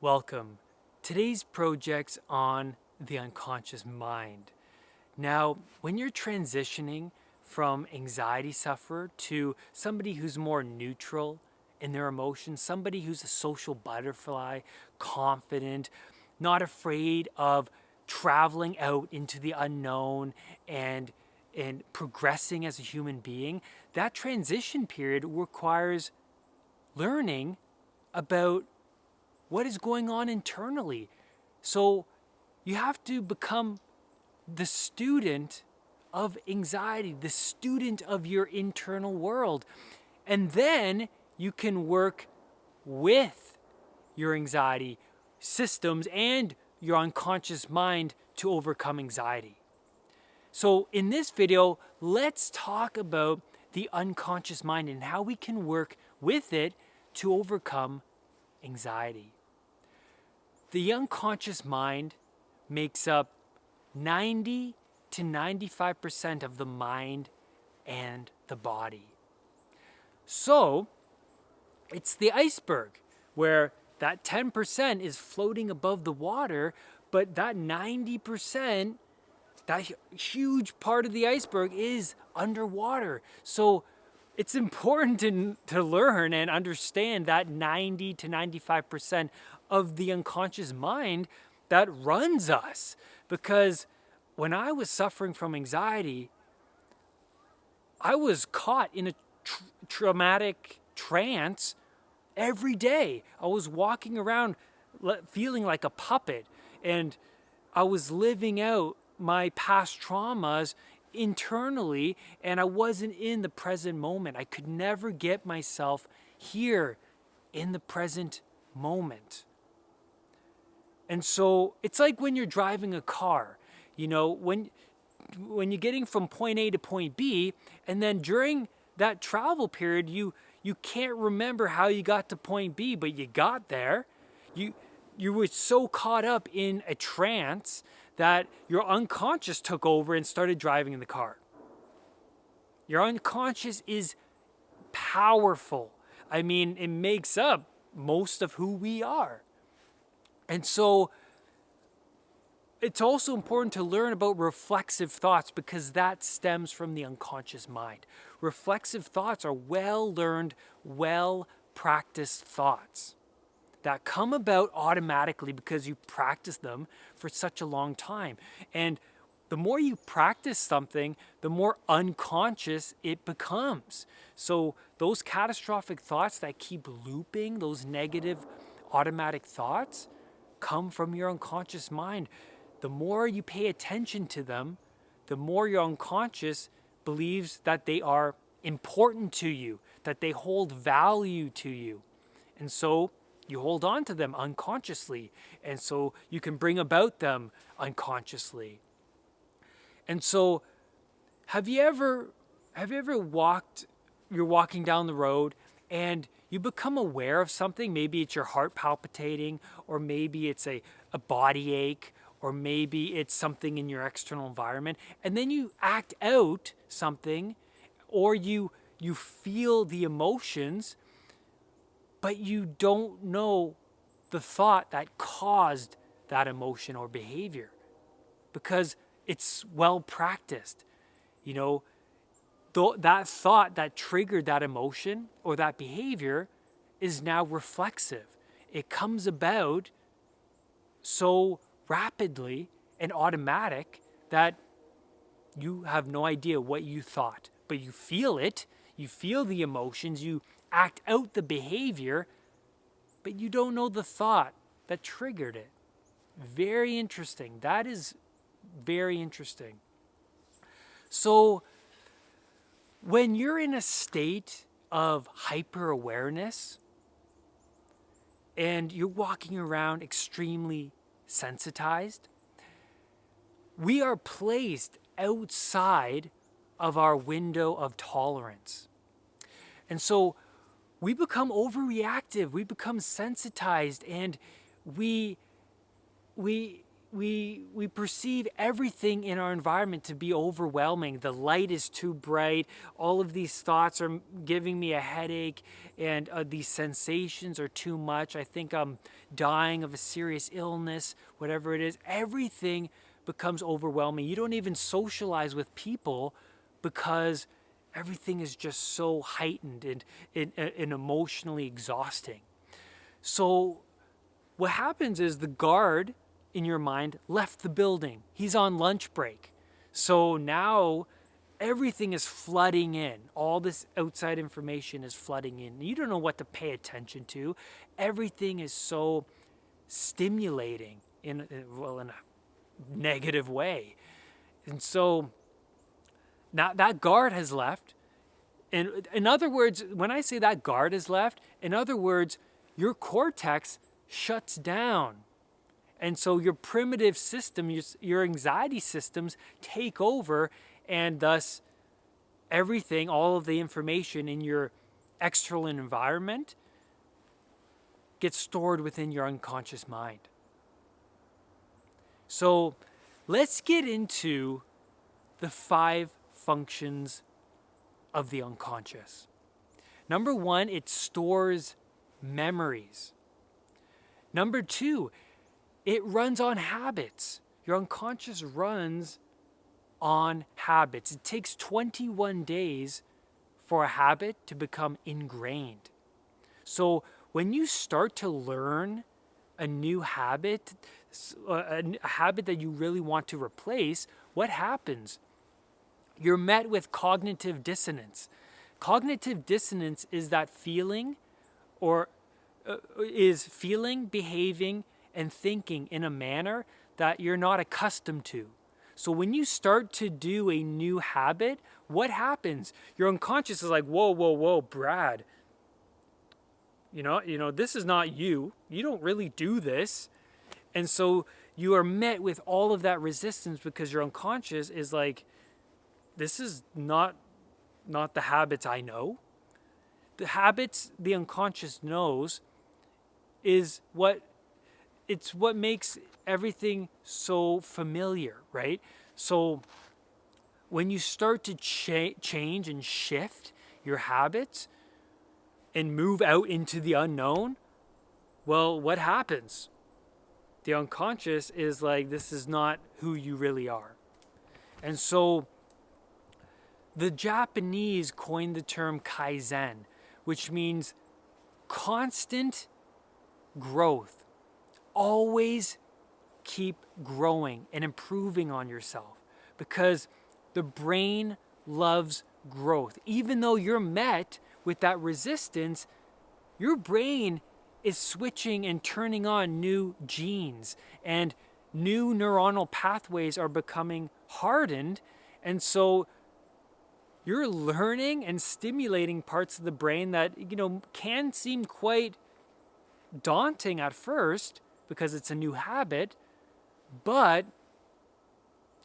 Welcome. Today's project's on the unconscious mind. Now, when you're transitioning from anxiety sufferer to somebody who's more neutral in their emotions, somebody who's a social butterfly, confident, not afraid of traveling out into the unknown and progressing as a human being, that transition period requires learning about what is going on internally. So you have to become the student of anxiety, the student of your internal world. And then you can work with your anxiety systems and your unconscious mind to overcome anxiety. So in this video, let's talk about the unconscious mind and how we can work with it to overcome anxiety. The unconscious mind makes up 90 to 95% of the mind and the body. So it's the iceberg where that 10% is floating above the water, but that 90%, that huge part of the iceberg is underwater. So it's important to learn and understand that 90 to 95% of the unconscious mind that runs us. Because when I was suffering from anxiety, I was caught in a traumatic trance every day. I was walking around feeling like a puppet, and I was living out my past traumas internally, and I wasn't in the present moment. I could never get myself here in the present moment. And so it's like when you're driving a car, when you're getting from point A to point B, and then during that travel period, you can't remember how you got to point B, but you got there. You were so caught up in a trance that your unconscious took over and started driving in the car. Your unconscious is powerful. I mean, it makes up most of who we are. And so it's also important to learn about reflexive thoughts because that stems from the unconscious mind. Reflexive thoughts are well-learned, well-practiced thoughts that come about automatically because you practice them for such a long time. And the more you practice something, the more unconscious it becomes. So those catastrophic thoughts that keep looping, those negative automatic thoughts, come from your unconscious mind. The more you pay attention to them, the more your unconscious believes that they are important to you, that they hold value to you. And so you hold on to them unconsciously. And so you can bring about them unconsciously. And so have you ever you're walking down the road and you become aware of something? Maybe it's your heart palpitating, or maybe it's a body ache, or maybe it's something in your external environment, and then you act out something, or you feel the emotions, but you don't know the thought that caused that emotion or behavior because it's well practiced. That thought that triggered that emotion or that behavior is now reflexive. It comes about so rapidly and automatic that you have no idea what you thought, but you feel it, you feel the emotions, you act out the behavior, but you don't know the thought that triggered it. Very interesting. That is very interesting. So when you're in a state of hyperawareness and you're walking around extremely sensitized, we are placed outside of our window of tolerance. And so we become overreactive, we become sensitized, and we we perceive everything in our environment to be overwhelming. The light is too bright. All of these thoughts are giving me a headache, and these sensations are too much. I think I'm dying of a serious illness, whatever it is. Everything becomes overwhelming. You don't even socialize with people because everything is just so heightened and emotionally exhausting. So what happens is the guard in your mind left the building. He's on lunch break. So now everything is flooding in. All this outside information is flooding in. You don't know what to pay attention to. Everything is so stimulating in a negative way. And so now that guard has left. And in other words, when I say that guard has left, in other words, your cortex shuts down. And so your primitive system, your anxiety systems take over, and thus everything, all of the information in your external environment gets stored within your unconscious mind. So let's get into the 5 functions of the unconscious. Number 1, it stores memories. Number 2, it runs on habits. Your unconscious runs on habits. It takes 21 days for a habit to become ingrained. So when you start to learn a new habit, a habit that you really want to replace, what happens? You're met with cognitive dissonance. Cognitive dissonance is that feeling behaving, and thinking in a manner that you're not accustomed to. So when you start to do a new habit, what happens? Your unconscious is like, whoa, Brad. You know, this is not you. You don't really do this. And so you are met with all of that resistance because your unconscious is like, this is not the habits I know. The habits the unconscious knows is what makes everything so familiar, right? So when you start to change and shift your habits and move out into the unknown, well, what happens? The unconscious is like, this is not who you really are. And so the Japanese coined the term kaizen, which means constant growth. Always keep growing and improving on yourself, because the brain loves growth. Even though you're met with that resistance, your brain is switching and turning on new genes, and new neuronal pathways are becoming hardened. And so you're learning and stimulating parts of the brain that, can seem quite daunting at first because it's a new habit, but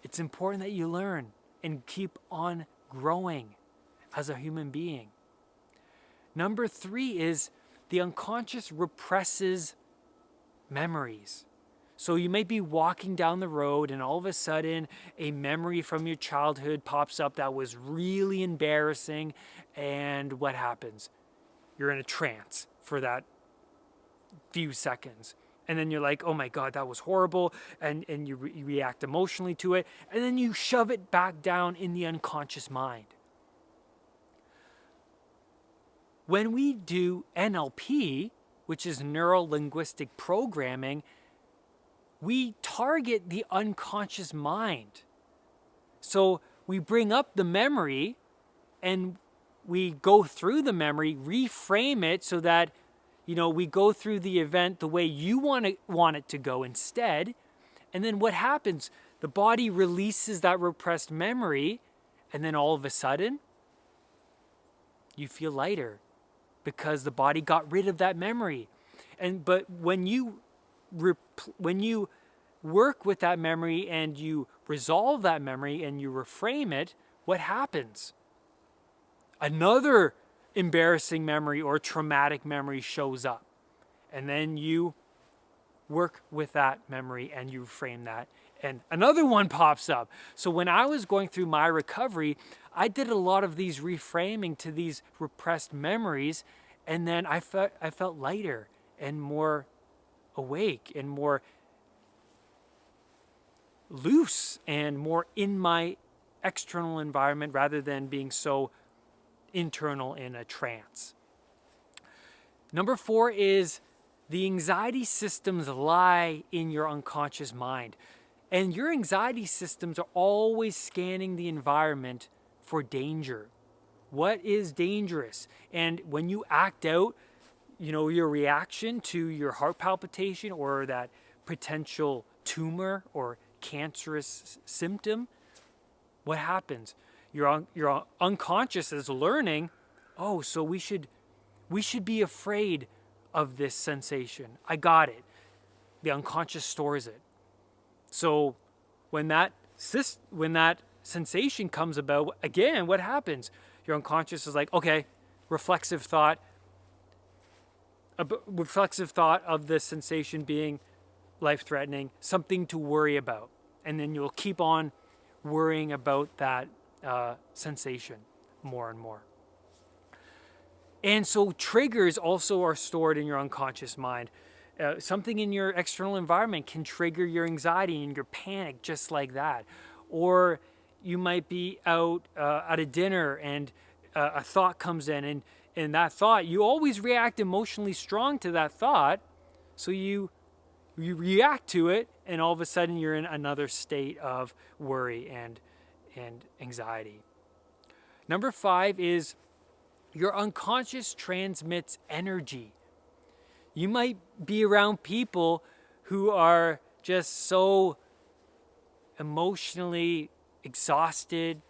it's important that you learn and keep on growing as a human being. Number 3 is the unconscious represses memories. So you might be walking down the road and all of a sudden a memory from your childhood pops up that was really embarrassing, and what happens? You're in a trance for that few seconds. And then you're like, oh my God, that was horrible. And you react emotionally to it. And then you shove it back down in the unconscious mind. When we do NLP, which is neuro-linguistic programming, we target the unconscious mind. So we bring up the memory and we go through the memory, reframe it so that we go through the event the way you want it to go instead. And then what happens? The body releases that repressed memory, and then all of a sudden, you feel lighter because the body got rid of that memory. But when you work with that memory and you resolve that memory and you reframe it, what happens? Another embarrassing memory or traumatic memory shows up. And then you work with that memory and you reframe that, and another one pops up. So when I was going through my recovery, I did a lot of these reframing to these repressed memories, and then I felt lighter and more awake and more loose and more in my external environment rather than being so internal in a trance. Number 4 is the anxiety systems lie in your unconscious mind. And your anxiety systems are always scanning the environment for danger. What is dangerous? And when you act out, your reaction to your heart palpitation or that potential tumor or cancerous symptom, what happens? Your unconscious is learning, oh, so we should be afraid of this sensation. I got it. The unconscious stores it. So when that sensation comes about, again, what happens? Your unconscious is like, okay, reflexive thought of the sensation being life-threatening, something to worry about. And then you'll keep on worrying about that sensation more and more. And so triggers also are stored in your unconscious mind. Something in your external environment can trigger your anxiety and your panic just like that. Or you might be out at a dinner and a thought comes in, and that thought, you always react emotionally strong to that thought. So you react to it, and all of a sudden you're in another state of worry and anxiety. Number 5 is your unconscious transmits energy. You might be around people who are just so emotionally exhausted,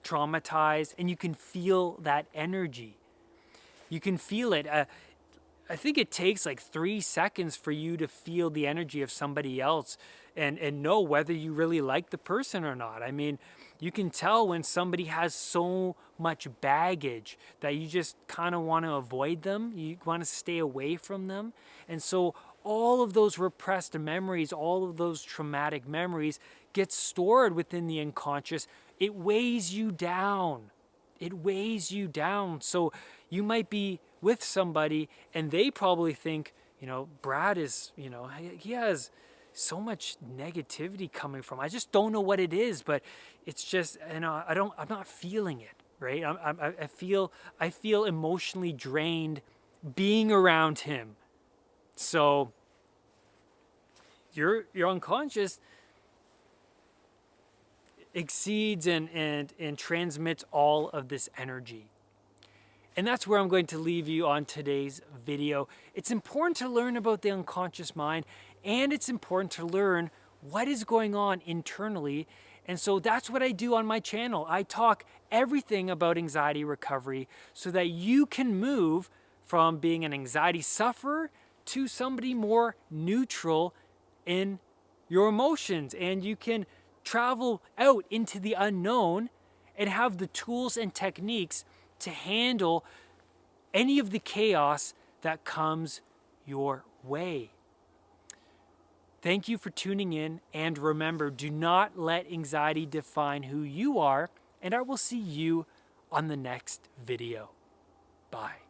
traumatized, and you can feel that energy. You can feel it. I think it takes like 3 seconds for you to feel the energy of somebody else and know whether you really like the person or not. I mean, you can tell when somebody has so much baggage that you just kind of want to avoid them. You want to stay away from them. And so all of those repressed memories, all of those traumatic memories get stored within the unconscious. It weighs you down. It weighs you down. So you might be with somebody and they probably think, Brad is, he has so much negativity coming from. I just don't know what it is, but it's just, I'm not feeling it, right? I feel emotionally drained being around him. So your unconscious exceeds and transmits all of this energy. And that's where I'm going to leave you on today's video. It's important to learn about the unconscious mind, and it's important to learn what is going on internally. And so that's what I do on my channel. I talk everything about anxiety recovery so that you can move from being an anxiety sufferer to somebody more neutral in your emotions, and you can travel out into the unknown and have the tools and techniques to handle any of the chaos that comes your way. Thank you for tuning in, and remember, do not let anxiety define who you are, and I will see you on the next video. Bye.